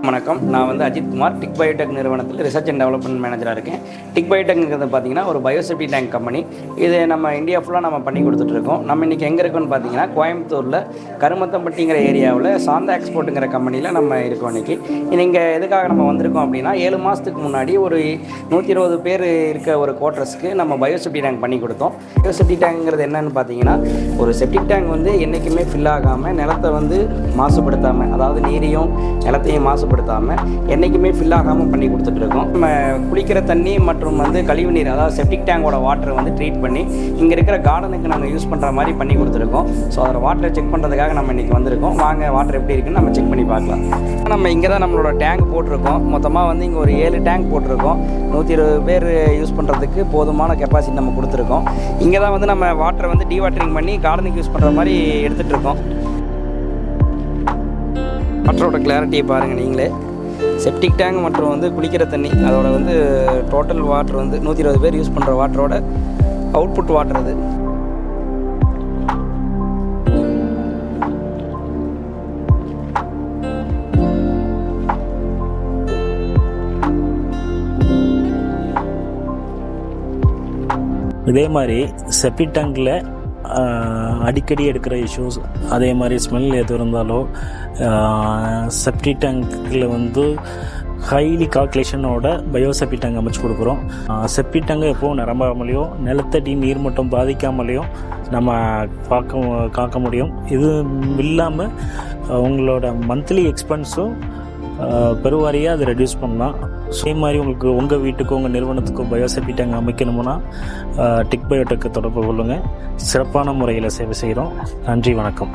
வணக்கம். நான் வந்து அஜித் குமார், டிக் பயோடெக் நிறுவனத்தில் ரிசர்ச் அண்ட் டெவலப்மெண்ட் மேனேஜராக இருக்கேன். டிக் பயோடெக்ங்கிறது பார்த்தீங்கன்னா ஒரு பயோசெப்டி டேங்க் கம்பெனி. இது நம்ம இந்தியா ஃபுல்லாக நம்ம பண்ணி கொடுத்துட்ருக்கோம். நம்ம இன்றைக்கி எங்கே இருக்கோன்னு பார்த்தீங்கன்னா கோயம்புத்தூரில் கருமத்தம்பட்டிங்கிற ஏரியாவில் சாந்தா எக்ஸ்போர்ட்டுங்கிற கம்பெனியில் நம்ம இருக்கோம். இன்றைக்கி எதுக்காக நம்ம வந்திருக்கோம் அப்படின்னா 7 மாதத்துக்கு முன்னாடி ஒரு 120 பேர் இருக்க ஒரு குவார்ட்டர்ஸ்க்கு நம்ம பயோசெப்டி டேங்க் பண்ணி கொடுத்தோம். பயோசெப்டி டேங்க்ங்கிறது என்னென்னு பார்த்தீங்கன்னா ஒரு செப்டிக் டேங்க் வந்து என்றைக்குமே ஃபில் ஆகாமல் நிலத்தை வந்து மாசுபடுத்தாமல், அதாவது நீரையும் நிலத்தையும் மாசுபடுத்தாமல் என்றைக்குமே ஃபில் ஆகாமல் பண்ணி கொடுத்துட்ருக்கோம். நம்ம குளிக்கிற தண்ணி மற்றும் வந்து கழிவு நீர், அதாவது செப்டிக் டேங்கோட வாட்டரை வந்து ட்ரீட் பண்ணி இங்கே இருக்கிற கார்டனுக்கு நாங்கள் யூஸ் பண்ணுற மாதிரி பண்ணி கொடுத்துருக்கோம். ஸோ அதோட வாட்டரை செக் பண்ணுறதுக்காக நம்ம இன்றைக்கி வந்திருக்கோம். வாங்க வாட்டர் எப்படி இருக்குன்னு நம்ம செக் பண்ணி பார்க்கலாம். நம்ம இங்கே தான் நம்மளோட டேங்க் போட்டிருக்கோம். மொத்தமாக வந்து இங்கே ஒரு 7 டேங்க் போட்டிருக்கோம். 120 பேர் யூஸ் பண்ணுறதுக்கு போதுமான கெப்பாசிட்டி நம்ம கொடுத்துருக்கோம். இங்கே தான் வந்து நம்ம வாட்டரை வந்து டீவாட்டரிங் பண்ணி கார்டனுக்கு யூஸ் பண்ணுற மாதிரி எடுத்துகிட்டு இருக்கோம். வாட்டரோட கிளாரிட்டியை பாருங்கள் நீங்களே. செப்டிக் டேங்க் மற்றும் வந்து குளிக்கிற தண்ணி, அதோட வந்து டோட்டல் வாட்டர் வந்து 120 பேர் யூஸ் பண்ணுற வாட்டரோட அவுட்புட் வாட்டர் அது. இதே மாதிரி செப்டிக் டேங்கில் அடிக்கடி எடுக்கிற இஷ்யூஸ், அதே மாதிரி ஸ்மெல் எது இருந்தாலோ செப்டிக் டேங்கில் வந்து ஹைலி கால்குலேஷனோட பயோசெப்டிக் டேங்க் அமைச்சு கொடுக்குறோம். செப்டிக் டேங்கை எப்போவும் நிரம்பாமலையோ நிலத்தடி நீர் மட்டம் பாதிக்காமலையும் நம்ம காக்க முடியும். இது இல்லாமல் உங்களோட மந்த்லி எக்ஸ்பென்ஸும் பெருவாரியாக அதை ரெடியூஸ் பண்ணலாம். அதே மாதிரி உங்களுக்கு உங்கள் வீட்டுக்கோ உங்கள் நிறுவனத்துக்கோ பயோசெப்டிக் டேங்க் அமைக்கணும்னா டிக் பயோடெக்கை தொடர்பு கொள்ளுங்கள். சிறப்பான முறையில் சேவை செய்கிறோம். நன்றி, வணக்கம்.